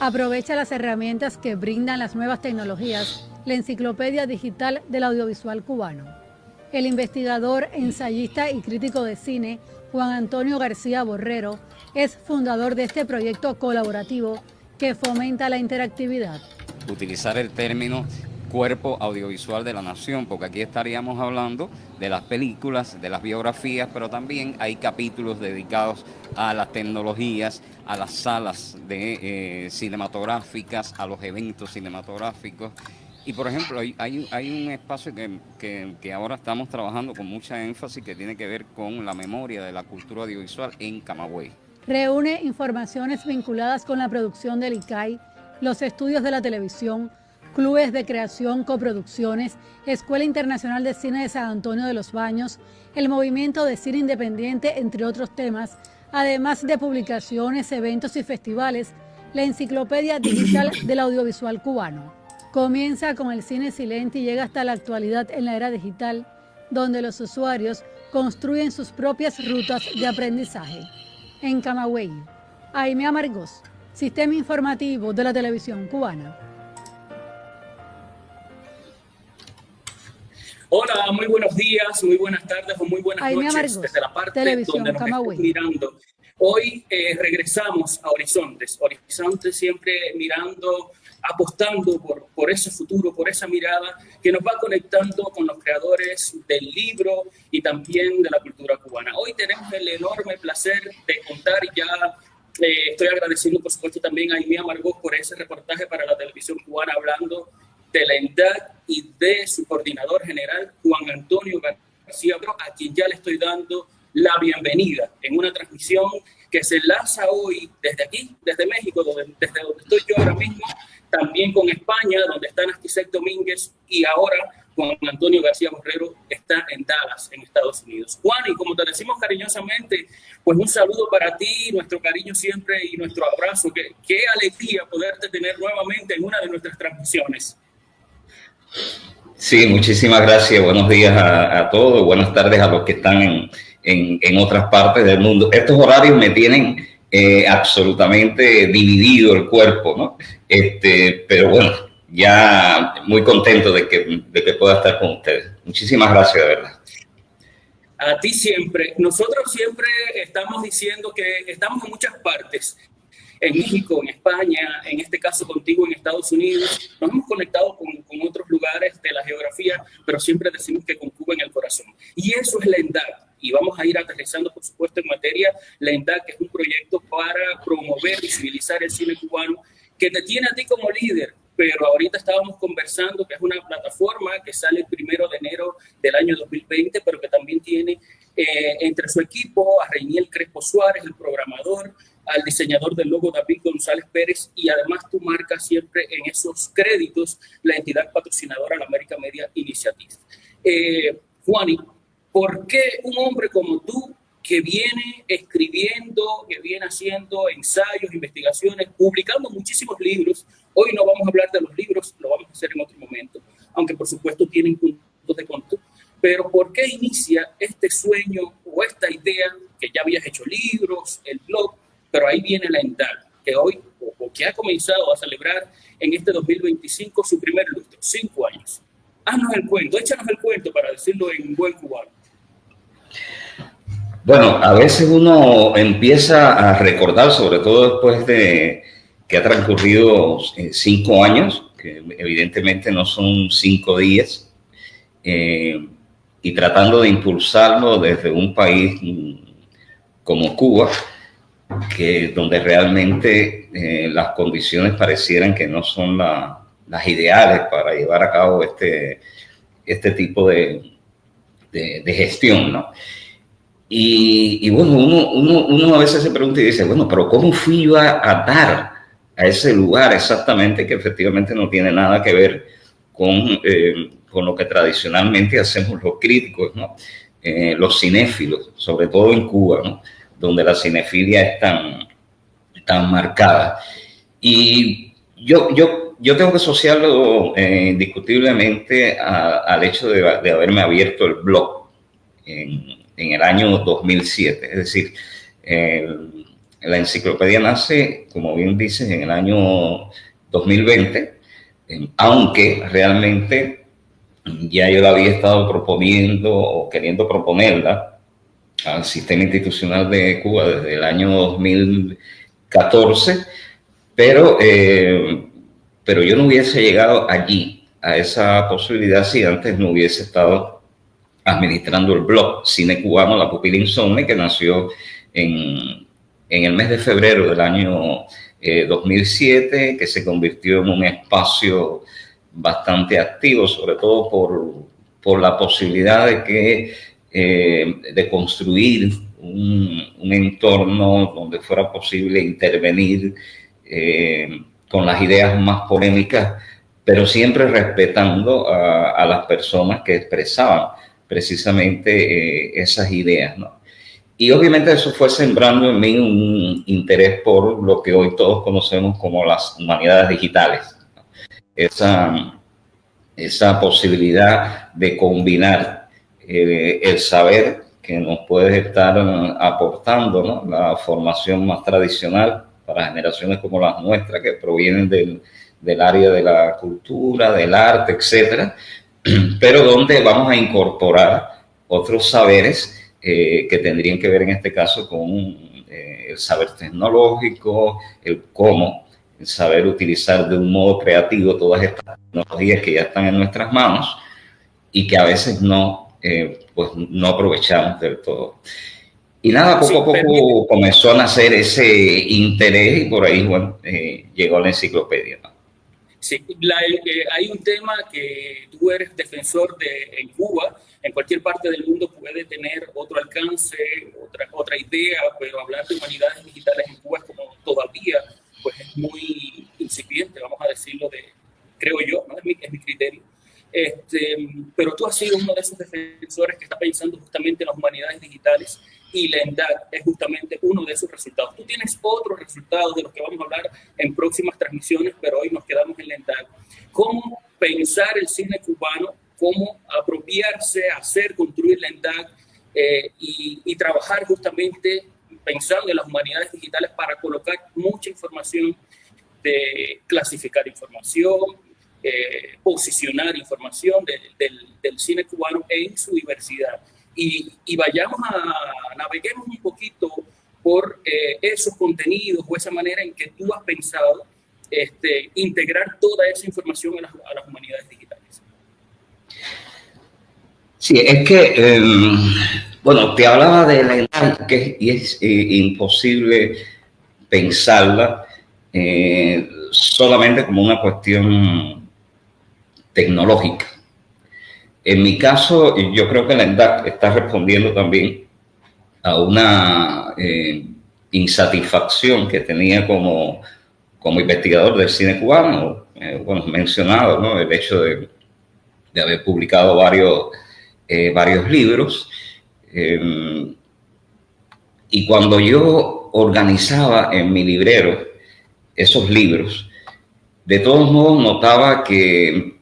Aprovecha las herramientas que brindan las nuevas tecnologías, la Enciclopedia Digital del Audiovisual Cubano. El investigador, ensayista y crítico de cine, Juan Antonio García Borrero, es fundador de este proyecto colaborativo que fomenta la interactividad. Utilizar el término cuerpo audiovisual de la nación, porque aquí estaríamos hablando de las películas, de las biografías, pero también hay capítulos dedicados a las tecnologías, a las salas cinematográficas, a los eventos cinematográficos. Y por ejemplo, hay un espacio que ahora estamos trabajando con mucha énfasis que tiene que ver con la memoria de la cultura audiovisual en Camagüey. Reúne informaciones vinculadas con la producción del ICAI, los estudios de la televisión, clubes de creación, coproducciones, Escuela Internacional de Cine de San Antonio de los Baños, el movimiento de cine independiente, entre otros temas, además de publicaciones, eventos y festivales, la Enciclopedia Digital del Audiovisual Cubano. Comienza con el cine silente y llega hasta la actualidad en la era digital, donde los usuarios construyen sus propias rutas de aprendizaje. En Camagüey, Aimee Amargós, Sistema Informativo de la Televisión Cubana. Hola, muy buenos días, muy buenas tardes o muy buenas Aimee noches Amargós, desde la parte Televisión donde nos Camagüey. estén mirando. Hoy regresamos a Horizontes siempre mirando, apostando por ese futuro, por esa mirada que nos va conectando con los creadores del libro y también de la cultura cubana. Hoy tenemos el enorme placer de contar ya. Estoy agradeciendo, por supuesto, también a Aimee Amargós por ese reportaje para la televisión cubana hablando de la ENDAC y de su coordinador general, Juan Antonio García Borrero, a quien ya le estoy dando la bienvenida en una transmisión que se enlaza hoy desde aquí, desde México, desde donde estoy yo ahora mismo, también con España, donde está Nastisek Domínguez, y ahora Juan Antonio García Borrero está en Dallas, en Estados Unidos. Juan, y como te decimos cariñosamente, pues un saludo para ti, nuestro cariño siempre y nuestro abrazo. Qué alegría poderte tener nuevamente en una de nuestras transmisiones. Sí, muchísimas gracias. Buenos días a todos. Buenas tardes a los que están en otras partes del mundo. Estos horarios me tienen absolutamente dividido el cuerpo, ¿no? Pero bueno, ya muy contento de que pueda estar con ustedes. Muchísimas gracias, de verdad. A ti siempre. Nosotros siempre estamos diciendo que estamos en muchas partes. En México, en España, en este caso contigo en Estados Unidos. Nos hemos conectado con otros lugares de la geografía, pero siempre decimos que con Cuba en el corazón. Y eso es la ENDAC. Y vamos a ir aterrizando, por supuesto, en materia. La ENDAC es un proyecto para promover, visibilizar el cine cubano, que te tiene a ti como líder. Pero ahorita estábamos conversando que es una plataforma que sale el 1 de enero del año 2020, pero que también tiene entre su equipo a Reiniel Crespo Suárez, el programador, al diseñador del logo David González Pérez, y además tú marcas siempre en esos créditos la entidad patrocinadora, la America Media Initiative. Juani, ¿por qué un hombre como tú, que viene escribiendo, que viene haciendo ensayos, investigaciones, publicando muchísimos libros? Hoy no vamos a hablar de los libros, lo vamos a hacer en otro momento, aunque por supuesto tienen puntos de contacto. Pero ¿por qué inicia este sueño o esta idea, que ya habías hecho libros, el blog, pero ahí viene la ENDAC, que hoy, o que ha comenzado a celebrar en este 2025 su primer lustro, 5 años? Haznos el cuento, échanos el cuento, para decirlo en buen cubano. Bueno, a veces uno empieza a recordar, sobre todo después de que ha transcurrido 5 años, que evidentemente no son 5 días, y tratando de impulsarlo desde un país como Cuba, donde realmente las condiciones parecieran que no son las ideales para llevar a cabo este tipo de gestión, ¿no? Y bueno, uno a veces se pregunta y dice, bueno, pero ¿cómo fui yo a dar a ese lugar exactamente, que efectivamente no tiene nada que ver con lo que tradicionalmente hacemos los críticos, ¿no? Los cinéfilos, sobre todo en Cuba, ¿no? Donde la cinefilia es tan marcada. Y yo tengo que asociarlo indiscutiblemente al hecho de haberme abierto el blog en el año 2007. Es decir, la enciclopedia nace, como bien dices, en el año 2020, aunque realmente ya yo la había estado proponiendo o queriendo proponerla al sistema institucional de Cuba desde el año 2014, pero yo no hubiese llegado allí, a esa posibilidad, si antes no hubiese estado administrando el blog Cine Cubano, La Pupila Insomne, que nació en el mes de febrero del año 2007, que se convirtió en un espacio bastante activo, sobre todo por la posibilidad de construir un entorno donde fuera posible intervenir con las ideas más polémicas, pero siempre respetando a las personas que expresaban precisamente esas ideas, ¿no? Y obviamente eso fue sembrando en mí un interés por lo que hoy todos conocemos como las humanidades digitales. Esa posibilidad de combinar el saber que nos puede estar aportando, ¿no?, la formación más tradicional para generaciones como las nuestras, que provienen del área de la cultura, del arte, etcétera, pero donde vamos a incorporar otros saberes que tendrían que ver en este caso con el saber tecnológico, el saber utilizar de un modo creativo todas estas tecnologías que ya están en nuestras manos y que a veces pues no aprovechamos del todo. Y nada, poco a poco comenzó a nacer ese interés y por ahí, bueno, llegó la enciclopedia, ¿no? Sí, hay un tema que tú eres defensor en Cuba, en cualquier parte del mundo puede tener otro alcance, otra idea, pero hablar de humanidades digitales en Cuba es como todavía, pues es muy incipiente, vamos a decirlo, creo yo, ¿no? Es mi criterio. Pero tú has sido uno de esos defensores que está pensando justamente en las humanidades digitales y la ENDAC es justamente uno de esos resultados. Tú tienes otros resultados de los que vamos a hablar en próximas transmisiones, pero hoy nos quedamos en la ENDAC. ¿Cómo pensar el cine cubano? ¿Cómo apropiarse, construir la ENDAC y trabajar justamente pensando en las humanidades digitales para colocar mucha información, de clasificar información, posicionar información del cine cubano en su diversidad? Y naveguemos un poquito por esos contenidos o esa manera en que tú has pensado integrar toda esa información a las humanidades digitales. Sí, es que, bueno, te hablaba de la edad, y es imposible pensarla solamente como una cuestión tecnológica. En mi caso, yo creo que la ENDAC está respondiendo también a una insatisfacción que tenía como investigador del cine cubano. Bueno, mencionado, ¿no?, el hecho de haber publicado varios libros. Y cuando yo organizaba en mi librero esos libros, de todos modos notaba que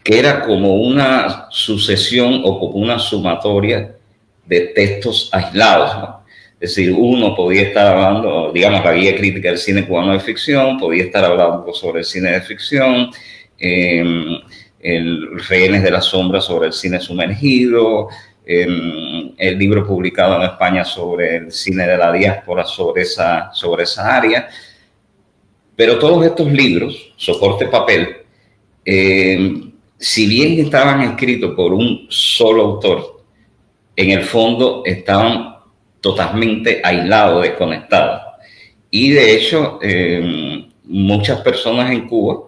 era como una sucesión o como una sumatoria de textos aislados, ¿no? Es decir, uno podía estar hablando, digamos, la guía crítica del cine cubano de ficción, podía estar hablando sobre el cine de ficción, el Rehenes de la Sombra sobre el cine sumergido, el libro publicado en España sobre el cine de la diáspora, sobre esa área. Pero todos estos libros, soporte papel, si bien estaban escritos por un solo autor, en el fondo estaban totalmente aislados, desconectados. Y de hecho, muchas personas en Cuba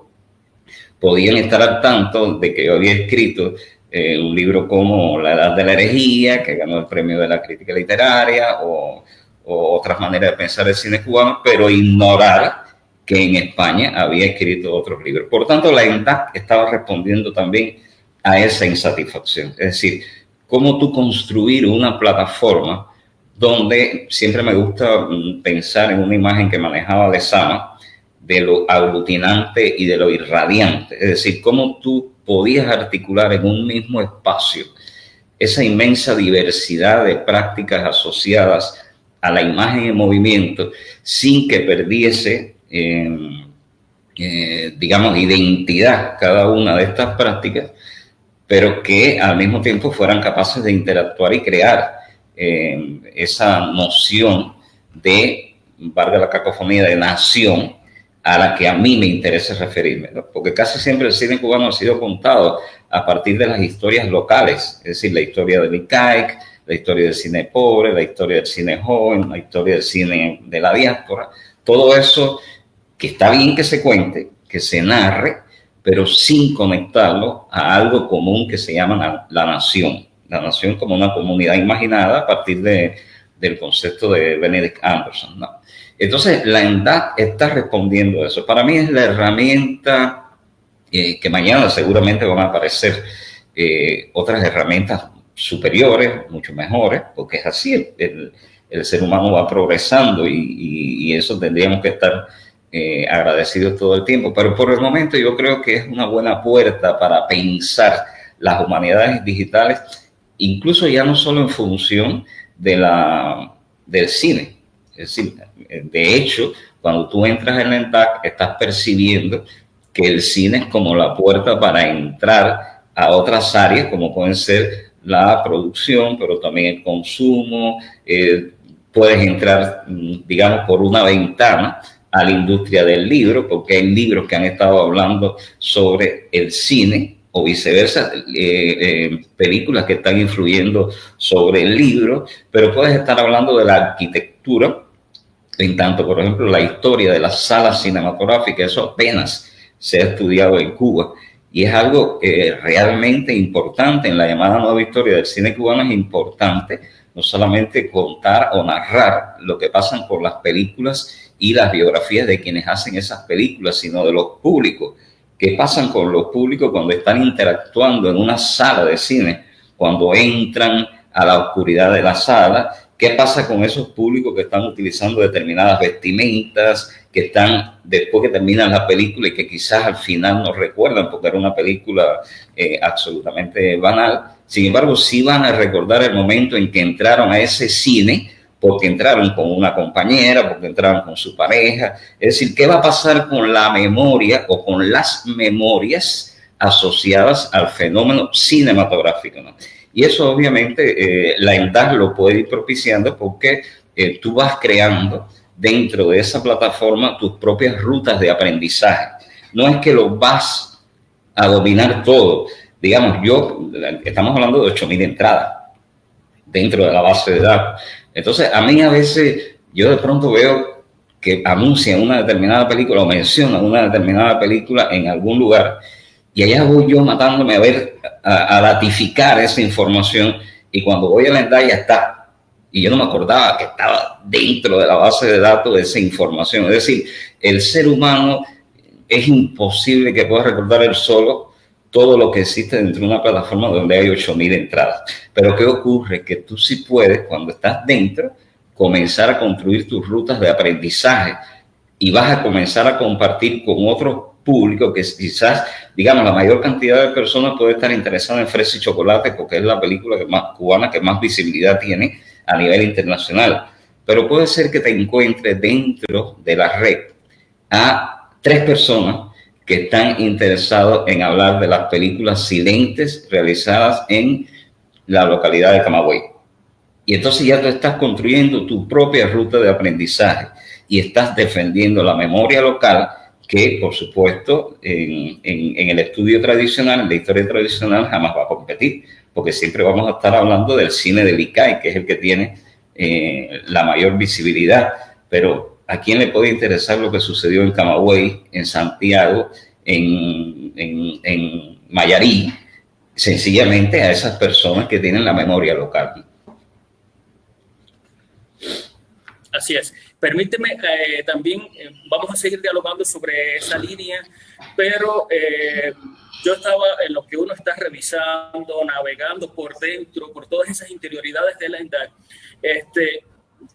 podían estar al tanto de que yo había escrito un libro como La Edad de la Herejía, que ganó el premio de la crítica literaria, o otras maneras de pensar el cine cubano, pero ignorar que en España había escrito otros libros. Por tanto, la ENDAC estaba respondiendo también a esa insatisfacción. Es decir, cómo tú construir una plataforma donde siempre me gusta pensar en una imagen que manejaba Lezama, de lo aglutinante y de lo irradiante. Es decir, cómo tú podías articular en un mismo espacio esa inmensa diversidad de prácticas asociadas a la imagen en movimiento sin que perdiese, digamos, identidad cada una de estas prácticas, pero que al mismo tiempo fueran capaces de interactuar y crear esa noción de, valga la cacofonía, de nación a la que a mí me interesa referirme, ¿no? Porque casi siempre el cine cubano ha sido contado a partir de las historias locales, es decir, la historia del ICAIC, la historia del cine pobre, la historia del cine joven, la historia del cine de la diáspora, todo eso que está bien que se cuente, que se narre, pero sin conectarlo a algo común que se llama la nación como una comunidad imaginada a partir del concepto de Benedict Anderson, ¿no? Entonces, la ENDAC está respondiendo a eso. Para mí es la herramienta que mañana seguramente van a aparecer otras herramientas superiores, mucho mejores, porque es así, el ser humano va progresando y eso tendríamos que estar agradecidos todo el tiempo. Pero por el momento yo creo que es una buena puerta para pensar las humanidades digitales, incluso ya no solo en función del cine. Es decir, de hecho, cuando tú entras en la ENDAC, estás percibiendo que el cine es como la puerta para entrar a otras áreas, como pueden ser la producción, pero también el consumo. Puedes entrar, digamos, por una ventana a la industria del libro, porque hay libros que han estado hablando sobre el cine, o viceversa, películas que están influyendo sobre el libro, pero puedes estar hablando de la arquitectura, en tanto, por ejemplo, la historia de las salas cinematográficas, eso apenas se ha estudiado en Cuba, y es algo realmente importante. En la llamada nueva historia del cine cubano es importante no solamente contar o narrar lo que pasan por las películas y las biografías de quienes hacen esas películas, sino de los públicos. ¿Qué pasan con los públicos cuando están interactuando en una sala de cine? Cuando entran a la oscuridad de la sala, ¿qué pasa con esos públicos que están utilizando determinadas vestimentas, que están después que terminan la película y que quizás al final no recuerdan porque era una película absolutamente banal? Sin embargo, sí van a recordar el momento en que entraron a ese cine, porque entraron con una compañera, porque entraron con su pareja. Es decir, ¿qué va a pasar con la memoria o con las memorias asociadas al fenómeno cinematográfico, ¿no? Y eso obviamente la ENDAC lo puede ir propiciando, porque tú vas creando dentro de esa plataforma tus propias rutas de aprendizaje. No es que lo vas a dominar todo. Digamos, estamos hablando de 8.000 entradas dentro de la base de datos. Entonces, a mí a veces, yo de pronto veo que anuncian una determinada película o mencionan una determinada película en algún lugar, y allá voy yo matándome a ratificar esa información, y cuando voy a la ENDAC ya está. Y yo no me acordaba que estaba dentro de la base de datos de esa información. Es decir, el ser humano es imposible que pueda recordar él solo todo lo que existe dentro de una plataforma donde hay 8.000 entradas. Pero ¿qué ocurre? Que tú sí puedes, cuando estás dentro, comenzar a construir tus rutas de aprendizaje, y vas a comenzar a compartir con otros públicos que quizás, digamos, la mayor cantidad de personas puede estar interesada en Fresa y Chocolate, porque es la película cubana que más visibilidad tiene a nivel internacional. Pero puede ser que te encuentres dentro de la red a 3 personas que están interesados en hablar de las películas silentes realizadas en la localidad de Camagüey. Y entonces ya tú estás construyendo tu propia ruta de aprendizaje y estás defendiendo la memoria local, que por supuesto en el estudio tradicional, en la historia tradicional, jamás va a competir, porque siempre vamos a estar hablando del cine del ICAI, que es el que tiene la mayor visibilidad. Pero ¿a quién le puede interesar lo que sucedió en Camagüey, en Santiago, en Mayarí? Sencillamente a esas personas que tienen la memoria local. Así es. Permíteme también, vamos a seguir dialogando sobre esa línea, pero yo estaba en lo que uno está revisando, navegando por dentro, por todas esas interioridades de la ENDAC.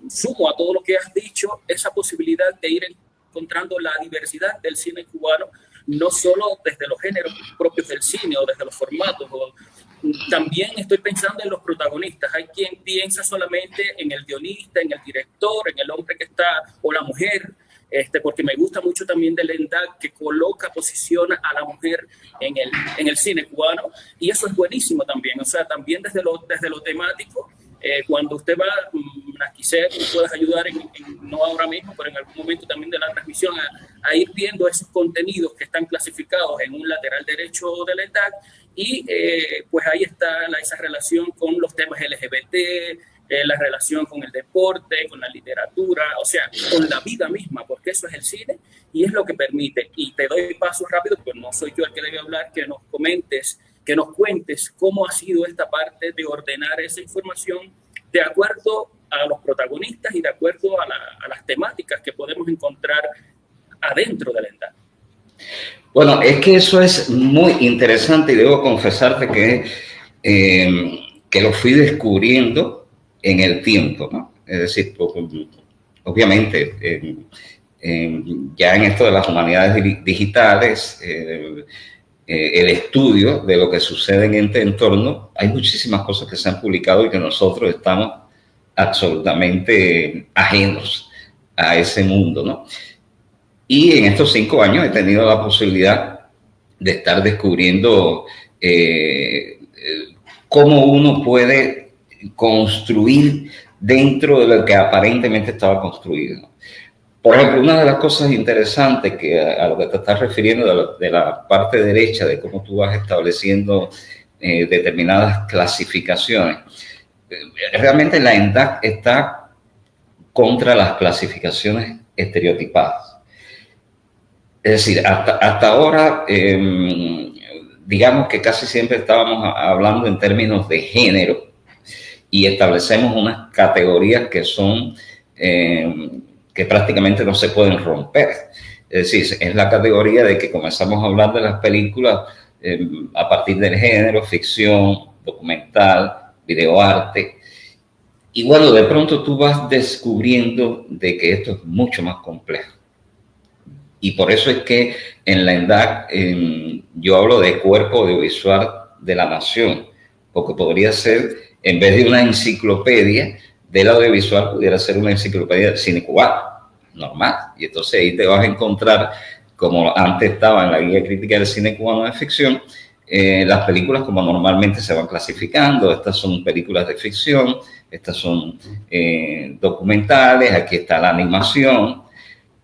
Sumo a todo lo que has dicho esa posibilidad de ir encontrando la diversidad del cine cubano, no solo desde los géneros propios del cine o desde los formatos también estoy pensando en los protagonistas. Hay quien piensa solamente en el guionista, en el director, en el hombre que está, o la mujer, porque me gusta mucho también del ENDAC, que posiciona a la mujer en el cine cubano, y eso es buenísimo también. O sea, también desde lo temático, cuando usted va, quizás puedas ayudar, no ahora mismo, pero en algún momento también de la transmisión, a ir viendo esos contenidos que están clasificados en un lateral derecho del ENDAC, y pues ahí está esa relación con los temas LGBT, la relación con el deporte, con la literatura, o sea, con la vida misma, porque eso es el cine y es lo que permite. Y te doy pasos rápidos, porque no soy yo el que debe hablar, que nos cuentes cómo ha sido esta parte de ordenar esa información de acuerdo a los protagonistas y de acuerdo a las temáticas que podemos encontrar adentro del ENDAC. Bueno, es que eso es muy interesante y debo confesarte que lo fui descubriendo en el tiempo, ¿no? Es decir, obviamente, ya en esto de las humanidades digitales, el estudio de lo que sucede en este entorno, hay muchísimas cosas que se han publicado y que nosotros estamos absolutamente ajenos a ese mundo, ¿no? Y en estos 5 años he tenido la posibilidad de estar descubriendo cómo uno puede construir dentro de lo que aparentemente estaba construido. Por ejemplo, una de las cosas interesantes a lo que te estás refiriendo de la parte derecha, de cómo tú vas estableciendo determinadas clasificaciones, realmente la ENDAC está contra las clasificaciones estereotipadas. Es decir, hasta ahora, digamos que casi siempre estábamos hablando en términos de género y establecemos unas categorías que son, que prácticamente no se pueden romper. Es decir, es la categoría de que comenzamos a hablar de las películas a partir del género, ficción, documental, videoarte. Y bueno, de pronto tú vas descubriendo de que esto es mucho más complejo. Y por eso es que en la ENDAC yo hablo de cuerpo audiovisual de la nación, porque podría ser, en vez de una enciclopedia del audiovisual, pudiera ser una enciclopedia del cine cubano, normal. Y entonces ahí te vas a encontrar, como antes estaba en la guía crítica del cine cubano de ficción, las películas como normalmente se van clasificando. Estas son películas de ficción, estas son documentales, aquí está la animación.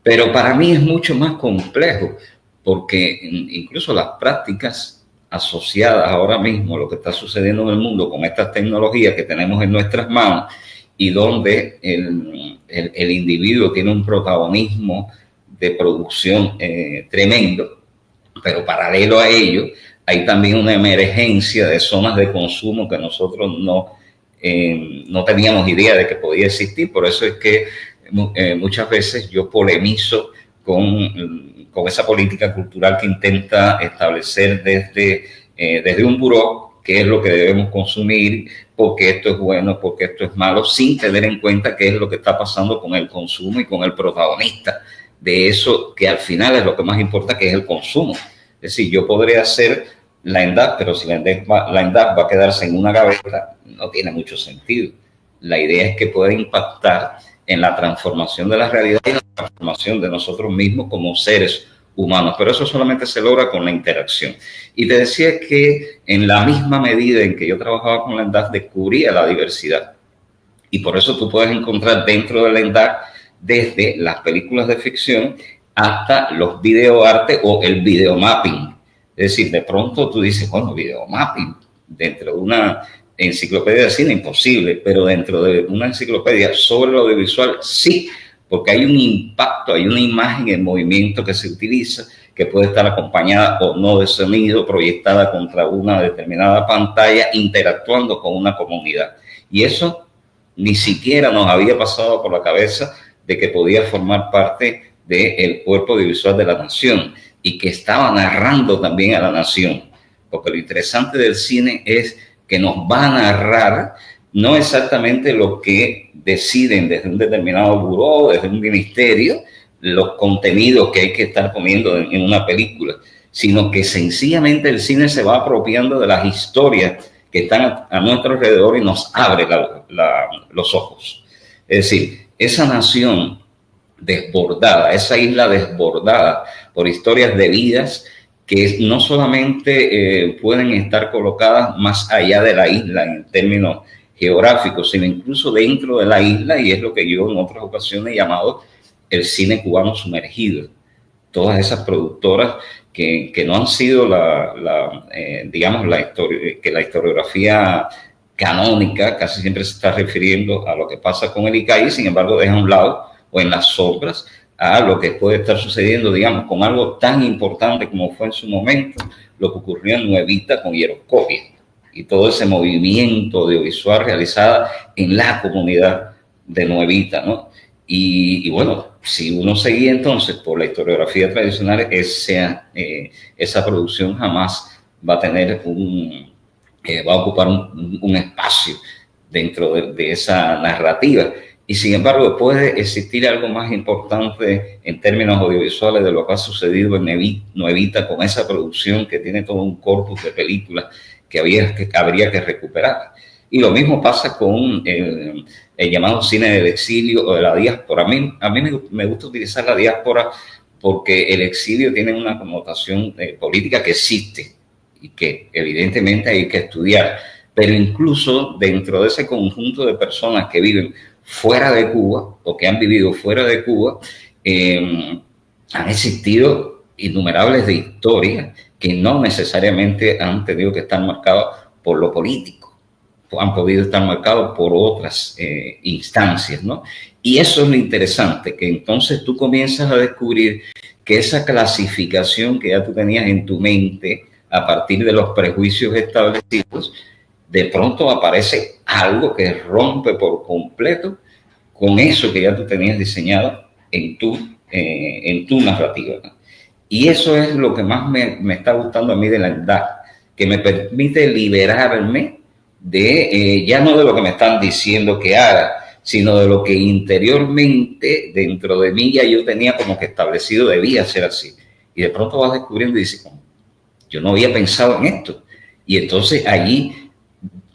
Pero para mí es mucho más complejo, porque incluso las prácticas asociadas ahora mismo a lo que está sucediendo en el mundo con estas tecnologías que tenemos en nuestras manos y donde el individuo tiene un protagonismo de producción tremendo, pero paralelo a ello hay también una emergencia de zonas de consumo que nosotros no teníamos idea de que podía existir. Por eso es que muchas veces yo polemizo con esa política cultural que intenta establecer desde un buró qué es lo que debemos consumir, porque esto es bueno, porque esto es malo, sin tener en cuenta qué es lo que está pasando con el consumo y con el protagonista de eso, que al final es lo que más importa, que es el consumo. Es decir, yo podría hacer la ENDAC, pero si la ENDAC va a quedarse en una gaveta, no tiene mucho sentido. La idea es que pueda impactar en la transformación de la realidad y la transformación de nosotros mismos como seres humanos, pero eso solamente se logra con la interacción. Y te decía que en la misma medida en que yo trabajaba con la ENDAC, descubría la diversidad. Y por eso tú puedes encontrar dentro de la ENDAC desde las películas de ficción hasta los videoarte o el videomapping. Es decir, de pronto tú dices, bueno, videomapping dentro de una enciclopedia de cine, imposible, pero dentro de una enciclopedia sobre lo audiovisual, sí, porque hay un impacto, hay una imagen en movimiento que se utiliza, que puede estar acompañada o no de sonido, proyectada contra una determinada pantalla, interactuando con una comunidad. Y eso ni siquiera nos había pasado por la cabeza de que podía formar parte del cuerpo audiovisual de la nación y que estaba narrando también a la nación. Porque lo interesante del cine es que nos va a narrar no exactamente lo que deciden desde un determinado buró, desde un ministerio, los contenidos que hay que estar poniendo en una película, sino que sencillamente el cine se va apropiando de las historias que están a nuestro alrededor y nos abre los ojos. Es decir, esa nación desbordada, esa isla desbordada por historias de vidas que no solamente pueden estar colocadas más allá de la isla en términos geográficos, sino incluso dentro de la isla, y es lo que yo en otras ocasiones he llamado el cine cubano sumergido. Todas esas productoras que no han sido digamos, que la historiografía canónica casi siempre se está refiriendo a lo que pasa con el ICAI, sin embargo deja a un lado o en las sombras a lo que puede estar sucediendo, digamos, con algo tan importante como fue en su momento lo que ocurrió en Nuevita con Hieroscopia y todo ese movimiento audiovisual realizado en la comunidad de Nuevita, ¿no? Y bueno, si uno seguía entonces por la historiografía tradicional, esa producción jamás va a tener va a ocupar un espacio dentro de esa narrativa. Y sin embargo, puede existir algo más importante en términos audiovisuales de lo que ha sucedido en Nuevita con esa producción que tiene todo un corpus de películas que habría que recuperar. Y lo mismo pasa con el llamado cine del exilio o de la diáspora. A mí me gusta utilizar la diáspora porque el exilio tiene una connotación política que existe y que evidentemente hay que estudiar. Pero incluso dentro de ese conjunto de personas que viven fuera de Cuba o que han vivido fuera de Cuba, han existido innumerables de historias que no necesariamente han tenido que estar marcadas por lo político, han podido estar marcados por otras instancias, ¿no? Y eso es lo interesante, que entonces tú comienzas a descubrir que esa clasificación que ya tú tenías en tu mente a partir de los prejuicios establecidos, de pronto aparece algo que rompe por completo con eso que ya tú tenías diseñado en tu narrativa, ¿no? Y eso es lo que más me está gustando a mí de la edad, que me permite liberarme de, ya no de lo que me están diciendo que haga, sino de lo que interiormente dentro de mí ya yo tenía como que establecido debía ser así. Y de pronto vas descubriendo y dices, yo no había pensado en esto. Y entonces allí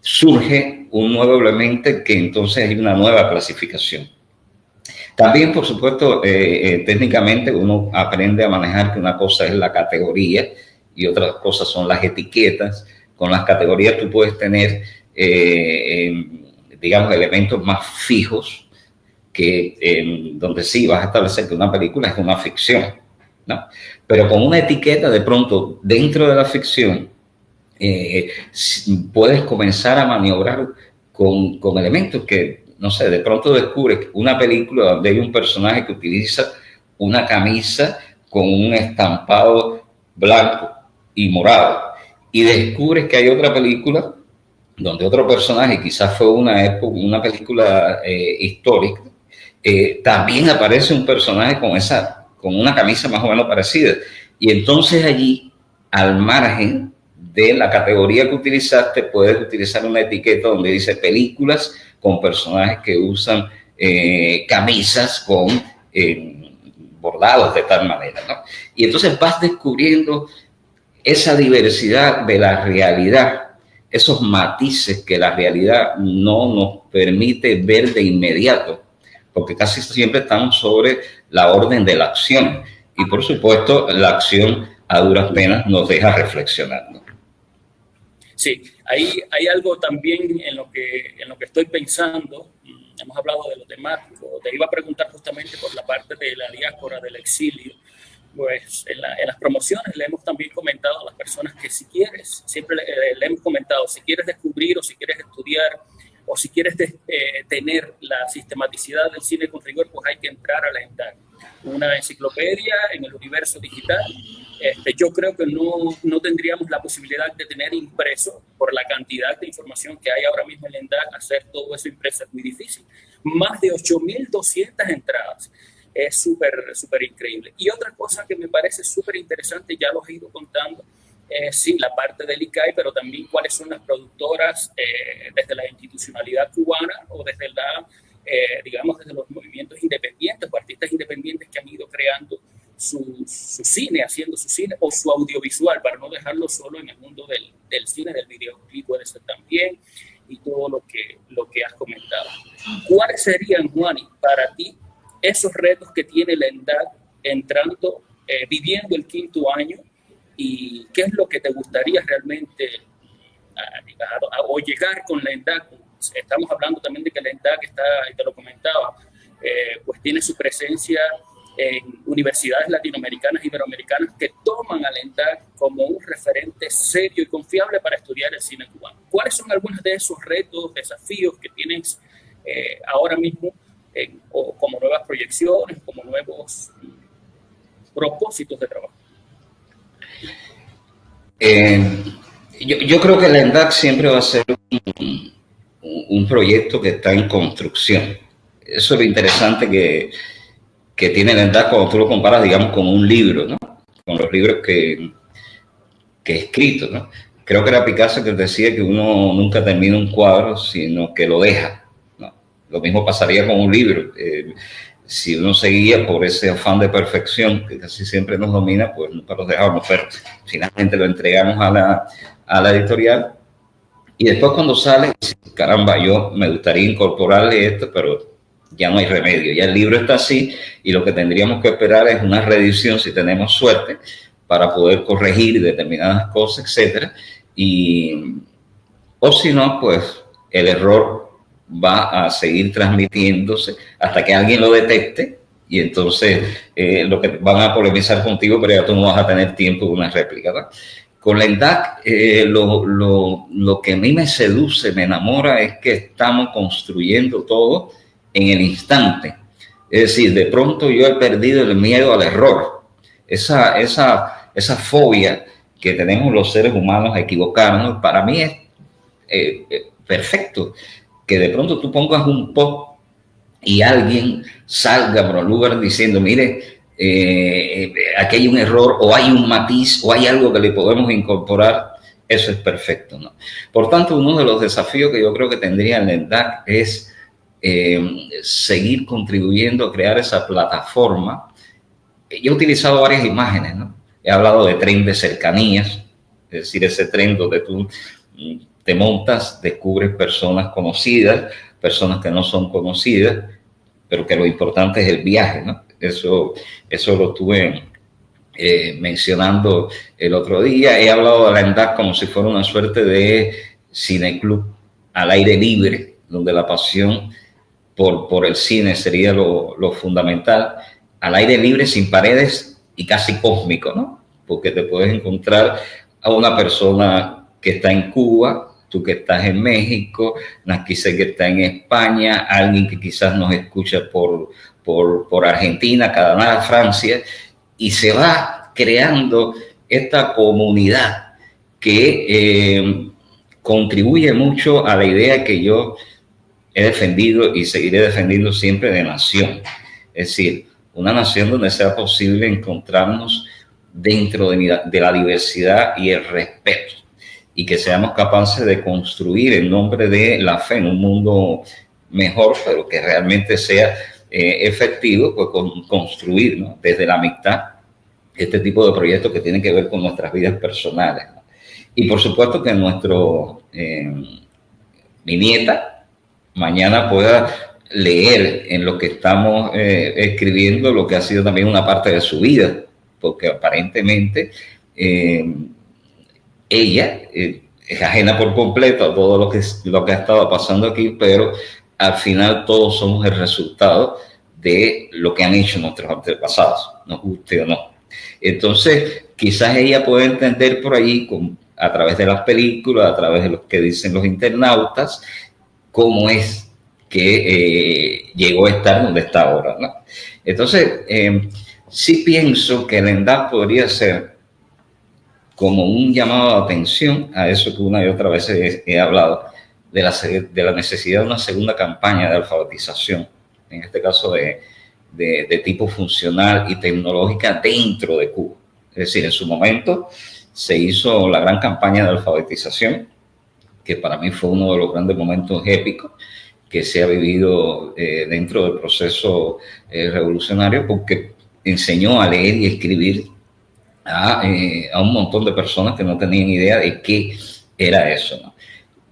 surge un nuevo elemento que entonces hay una nueva clasificación. También, por supuesto, técnicamente uno aprende a manejar que una cosa es la categoría y otras cosas son las etiquetas. Con las categorías tú puedes tener, digamos, elementos más fijos donde sí vas a establecer que una película es una ficción, ¿no? Pero con una etiqueta, de pronto, dentro de la ficción, puedes comenzar a maniobrar con elementos que, no sé, de pronto descubres una película donde hay un personaje que utiliza una camisa con un estampado blanco y morado, y descubres que hay otra película donde otro personaje, quizás fue una película histórica, también aparece un personaje con una camisa más o menos parecida, y entonces allí, al margen de la categoría que utilizaste, puedes utilizar una etiqueta donde dice películas con personajes que usan camisas con bordados de tal manera, ¿no? Y entonces vas descubriendo esa diversidad de la realidad, esos matices que la realidad no nos permite ver de inmediato, porque casi siempre estamos sobre la orden de la acción. Y por supuesto, la acción a duras penas nos deja reflexionar, ¿no? Sí, hay algo también en lo que estoy pensando. Hemos hablado de lo temático. Te iba a preguntar justamente por la parte de la diáspora, del exilio. Pues en las promociones le hemos también comentado a las personas que si quieres, siempre le hemos comentado, si quieres descubrir o si quieres estudiar o si quieres tener la sistematicidad del cine con rigor, pues hay que entrar a la ENDAC, una enciclopedia en el universo digital. Yo creo que no tendríamos la posibilidad de tener impreso, por la cantidad de información que hay ahora mismo en la ENDAC, hacer todo eso impreso es muy difícil. Más de 8.200 entradas. Es súper increíble. Y otra cosa que me parece súper interesante, ya los he ido contando, sí, la parte del ICAI, pero también cuáles son las productoras desde la institucionalidad cubana o desde digamos, desde los movimientos independientes o artistas independientes que han ido creando su cine, haciendo su cine, o su audiovisual, para no dejarlo solo en el mundo del cine, del videoclip puede ser también, y todo lo que has comentado. ¿Cuáles serían, Juani, para ti esos retos que tiene la ENDAC entrando, viviendo el 5º año, y qué es lo que te gustaría realmente o llegar con la ENDAC? Estamos hablando también de que la ENDAC está, y te lo comentaba, pues tiene su presencia en universidades latinoamericanas y iberoamericanas que toman a la ENDAC como un referente serio y confiable para estudiar el cine cubano. ¿Cuáles son algunos de esos retos, desafíos que tienes ahora mismo, o como nuevas proyecciones, como nuevos propósitos de trabajo? Yo creo que la ENDAC siempre va a ser un proyecto que está en construcción. Eso es lo interesante que tiene la ENDAC cuando tú lo comparas, digamos, con un libro, ¿no? Con los libros que he escrito, ¿no? Creo que era Picasso que decía que uno nunca termina un cuadro, sino que lo deja, ¿no? Lo mismo pasaría con un libro. Si uno seguía por ese afán de perfección que casi siempre nos domina, pues nunca lo dejamos, pero finalmente lo entregamos a la editorial. Y después cuando sale, caramba, yo me gustaría incorporarle esto, pero ya no hay remedio. Ya el libro está así y lo que tendríamos que esperar es una reedición, si tenemos suerte, para poder corregir determinadas cosas, etcétera. O si no, pues el error va a seguir transmitiéndose hasta que alguien lo detecte y entonces lo que van a polemizar contigo, pero ya tú no vas a tener tiempo de una réplica, ¿no? Con la ENDAC, lo que a mí me seduce, me enamora, es que estamos construyendo todo en el instante. Es decir, de pronto yo he perdido el miedo al error. Esa fobia que tenemos los seres humanos a equivocarnos, para mí es perfecto. Que de pronto tú pongas un post y alguien salga por el lugar diciendo, mire, aquí hay un error, o hay un matiz, o hay algo que le podemos incorporar, eso es perfecto, ¿no? Por tanto, uno de los desafíos que yo creo que tendría el ENDAC es seguir contribuyendo a crear esa plataforma. Yo he utilizado varias imágenes, ¿no? He hablado de tren de cercanías, es decir, ese tren donde tú te montas, descubres personas conocidas, personas que no son conocidas, pero que lo importante es el viaje, ¿no? Eso lo estuve mencionando el otro día. He hablado de la ENDAC como si fuera una suerte de cineclub al aire libre, donde la pasión por el cine sería lo fundamental, al aire libre, sin paredes y casi cósmico, ¿no? Porque te puedes encontrar a una persona que está en Cuba, tú que estás en México, Nasquise que está en España, alguien que quizás nos escucha por Argentina, Canadá, Francia, y se va creando esta comunidad que contribuye mucho a la idea que yo he defendido y seguiré defendiendo siempre de nación. Es decir, una nación donde sea posible encontrarnos dentro de la diversidad y el respeto, y que seamos capaces de construir en nombre de la fe en un mundo mejor, pero que realmente sea efectivo, pues construir, ¿no? Desde la amistad este tipo de proyectos que tienen que ver con nuestras vidas personales, ¿no? Y por supuesto que mi nieta mañana pueda leer en lo que estamos escribiendo lo que ha sido también una parte de su vida, porque aparentemente ella es ajena por completo a todo lo que ha estado pasando aquí, pero al final todos somos el resultado de lo que han hecho nuestros antepasados, nos guste o no. Entonces, quizás ella puede entender por ahí, a través de las películas, a través de lo que dicen los internautas, cómo es que llegó a estar donde está ahora, ¿no? Entonces, sí pienso que el ENDAC podría ser como un llamado de atención a eso que una y otra vez he hablado, de la necesidad de una segunda campaña de alfabetización, en este caso de tipo funcional y tecnológica dentro de Cuba. Es decir, en su momento se hizo la gran campaña de alfabetización, que para mí fue uno de los grandes momentos épicos que se ha vivido dentro del proceso revolucionario, porque enseñó a leer y escribir a un montón de personas que no tenían idea de qué era eso, ¿no?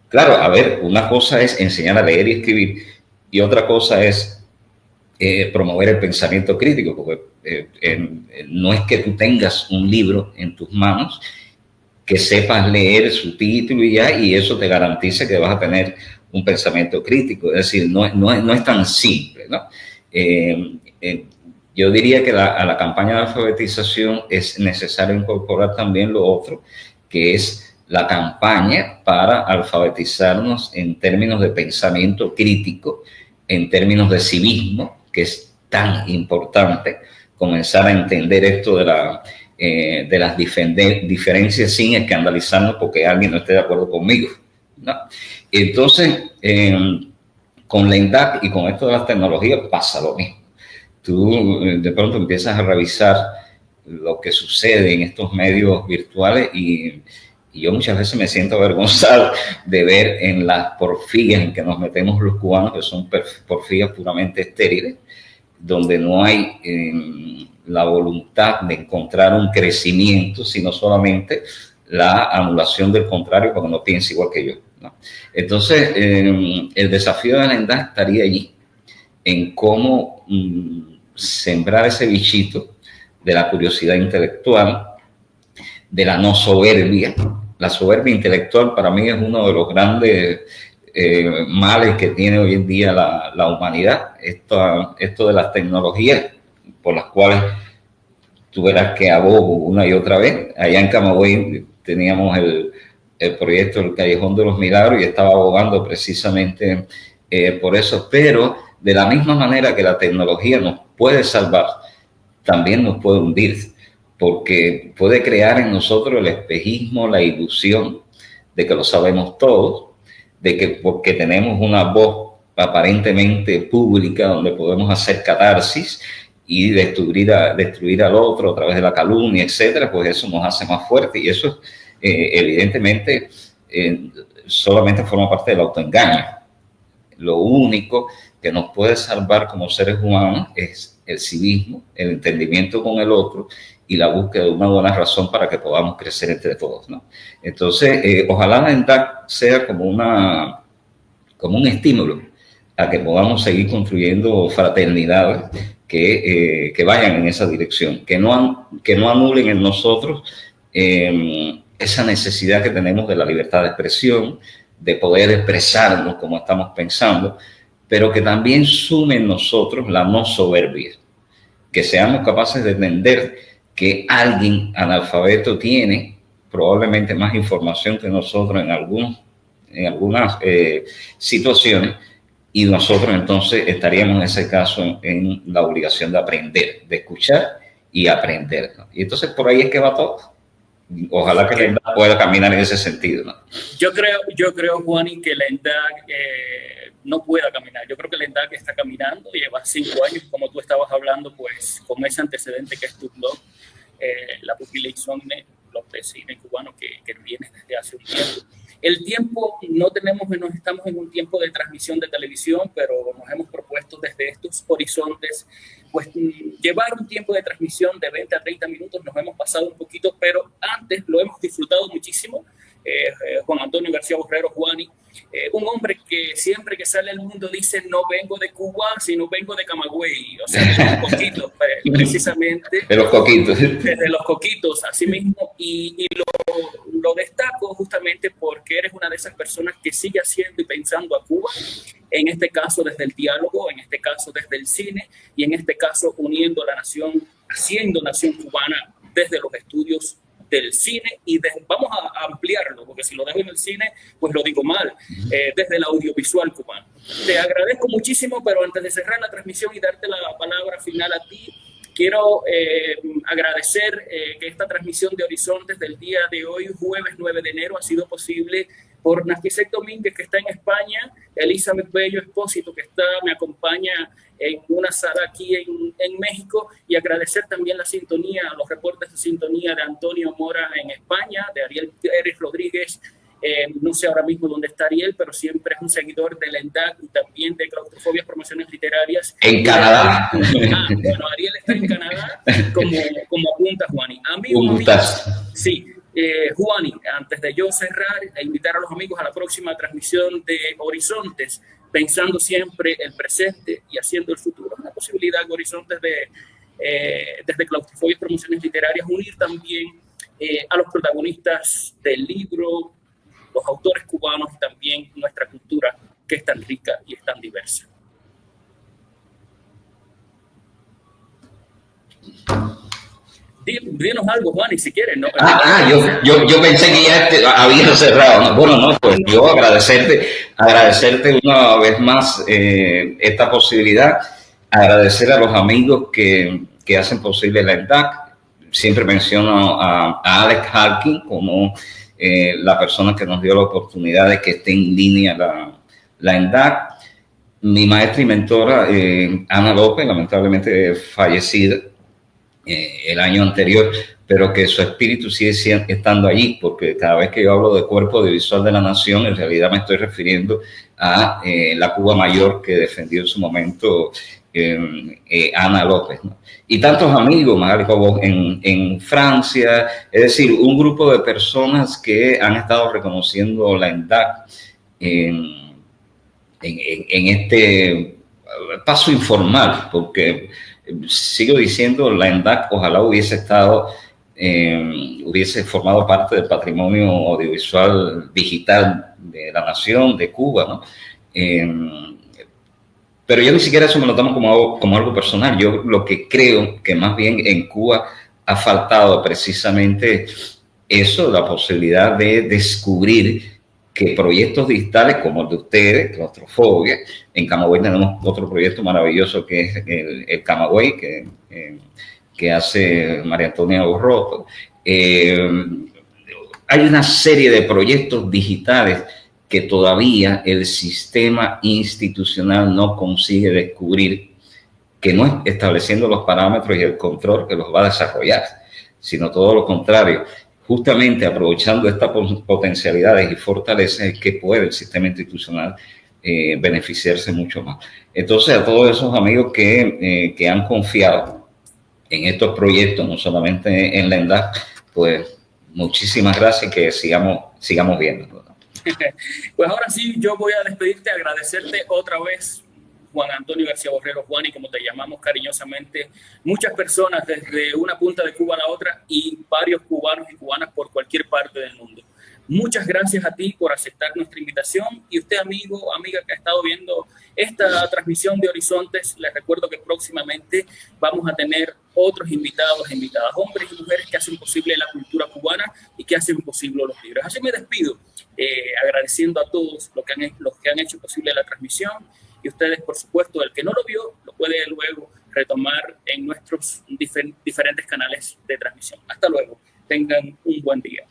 Claro, a ver, una cosa es enseñar a leer y escribir y otra cosa es promover el pensamiento crítico, porque no es que tú tengas un libro en tus manos, que sepas leer su título y ya, y eso te garantiza que vas a tener un pensamiento crítico. Es decir, no es tan simple, ¿no? Yo diría que a la campaña de alfabetización es necesario incorporar también lo otro, que es la campaña para alfabetizarnos en términos de pensamiento crítico, en términos de civismo, que es tan importante, comenzar a entender esto de las diferencias sin escandalizarnos porque alguien no esté de acuerdo conmigo, ¿no? Entonces, con la ENDAC y con esto de las tecnologías pasa lo mismo. Tú de pronto empiezas a revisar lo que sucede en estos medios virtuales y yo muchas veces me siento avergonzado de ver en las porfías en que nos metemos los cubanos, que son porfías puramente estériles, donde no hay la voluntad de encontrar un crecimiento, sino solamente la anulación del contrario porque no piensa igual que yo, ¿no? Entonces, el desafío de la ENDAC estaría allí, en cómo sembrar ese bichito de la curiosidad intelectual, de la no soberbia. La soberbia intelectual para mí es uno de los grandes males que tiene hoy en día la humanidad. Esto de las tecnologías por las cuales tú verás que abogo una y otra vez. Allá en Camagüey teníamos el proyecto del Callejón de los Milagros y estaba abogando precisamente por eso. Pero de la misma manera que la tecnología nos puede salvar, también nos puede hundir, porque puede crear en nosotros el espejismo, la ilusión de que lo sabemos todos, de que porque tenemos una voz aparentemente pública donde podemos hacer catarsis y destruir al otro a través de la calumnia, etcétera, pues eso nos hace más fuertes y eso evidentemente solamente forma parte del autoengaño. Lo único que nos puede salvar como seres humanos es el civismo, el entendimiento con el otro y la búsqueda de una buena razón para que podamos crecer entre todos, ¿no? Entonces, ojalá la ENDAC sea como un estímulo a que podamos seguir construyendo fraternidades que vayan en esa dirección, que no anulen en nosotros esa necesidad que tenemos de la libertad de expresión, de poder expresarnos como estamos pensando, pero que también sume en nosotros la no soberbia, que seamos capaces de entender que alguien analfabeto tiene probablemente más información que nosotros en algunas situaciones y nosotros entonces estaríamos en ese caso en la obligación de aprender, de escuchar y aprender, ¿no? Y entonces por ahí es que va todo. Ojalá que la ENDAC pueda caminar en ese sentido, ¿no? Yo creo, Juani, que la ENDAC no pueda caminar. Yo creo que la ENDAC está caminando, lleva 5 años, como tú estabas hablando, pues con ese antecedente que es tu blog, la publicación de blog de cine cubano que viene desde hace un tiempo. El tiempo no estamos en un tiempo de transmisión de televisión, pero nos hemos propuesto desde estos horizontes, pues llevar un tiempo de transmisión de 20 a 30 minutos. Nos hemos pasado un poquito, pero antes lo hemos disfrutado muchísimo. Juan Antonio García Borrero, Juani, un hombre que siempre que sale al mundo dice no vengo de Cuba, sino vengo de Camagüey, o sea, de los coquitos, precisamente. De los coquitos. Desde los coquitos, así mismo, y lo destaco justamente porque eres una de esas personas que sigue haciendo y pensando a Cuba, en este caso desde el diálogo, en este caso desde el cine, y en este caso uniendo la nación, haciendo nación cubana desde los estudios del cine y vamos a ampliarlo, porque si lo dejo en el cine, pues lo digo mal, desde el audiovisual cubano. Te agradezco muchísimo, pero antes de cerrar la transmisión y darte la palabra final a ti, quiero agradecer que esta transmisión de Horizontes del día de hoy, jueves 9 de enero, ha sido posible por Narcisset Domínguez, que está en España, Elizabeth Bello Espósito, que me acompaña en una sala aquí en México, y agradecer también la sintonía, los reportes de sintonía de Antonio Mora en España, de Ariel Pérez Rodríguez No sé ahora mismo dónde está Ariel, pero siempre es un seguidor del ENDAC y también de Claustrofobias Promociones Literarias. En Canadá. Bueno, Ariel está en Canadá, como apunta Juani. Un gustazo. Sí, Juani, antes de yo cerrar e invitar a los amigos a la próxima transmisión de Horizontes, pensando siempre el presente y haciendo el futuro. La posibilidad de Horizontes desde Claustrofobias Promociones Literarias, unir también a los protagonistas del libro, los autores cubanos y también nuestra cultura, que es tan rica y es tan diversa. Dinos algo, Juan, y si quieres, ¿no? Yo pensé que ya había cerrado. Bueno, no, pues yo agradecerte una vez más esta posibilidad, agradecer a los amigos que hacen posible la ENDAC. Siempre menciono a Alex Harkin como la persona que nos dio la oportunidad de que esté en línea la ENDAC. Mi maestra y mentora, Ana López, lamentablemente fallecida el año anterior, pero que su espíritu sigue estando allí, porque cada vez que yo hablo de cuerpo audiovisual de la nación, en realidad me estoy refiriendo a la Cuba mayor que defendió en su momento Ana López, ¿no? Y tantos amigos, Magali Cobos, en Francia, es decir, un grupo de personas que han estado reconociendo la ENDAC en este paso informal, porque sigo diciendo, la ENDAC ojalá hubiese formado parte del patrimonio audiovisual digital de la nación, de Cuba, ¿no? Pero yo ni siquiera eso me lo tomo como algo personal. Yo lo que creo que más bien en Cuba ha faltado precisamente eso, la posibilidad de descubrir que proyectos digitales como el de ustedes, Claustrofobia, en Camagüey tenemos otro proyecto maravilloso que es el Camagüey, que hace María Antonia Borroto. Hay una serie de proyectos digitales que todavía el sistema institucional no consigue descubrir, que no es estableciendo los parámetros y el control que los va a desarrollar, sino todo lo contrario. Justamente aprovechando estas potencialidades y fortalezas es que puede el sistema institucional beneficiarse mucho más. Entonces, a todos esos amigos que han confiado en estos proyectos, no solamente en la ENDAC, pues muchísimas gracias y que sigamos viendo. Pues ahora sí, yo voy a despedirte, agradecerte otra vez, Juan Antonio García Borrero, Juan, y como te llamamos cariñosamente, muchas personas desde una punta de Cuba a la otra y varios cubanos y cubanas por cualquier parte del mundo. Muchas gracias a ti por aceptar nuestra invitación, y usted, amigo, amiga que ha estado viendo esta transmisión de Horizontes, les recuerdo que próximamente vamos a tener otros invitados e invitadas, hombres y mujeres que hacen posible la cultura cubana y que hacen posible los libros. Así me despido, agradeciendo a todos los que han hecho posible la transmisión, y ustedes, por supuesto, el que no lo vio, lo puede luego retomar en nuestros diferentes canales de transmisión. Hasta luego, tengan un buen día.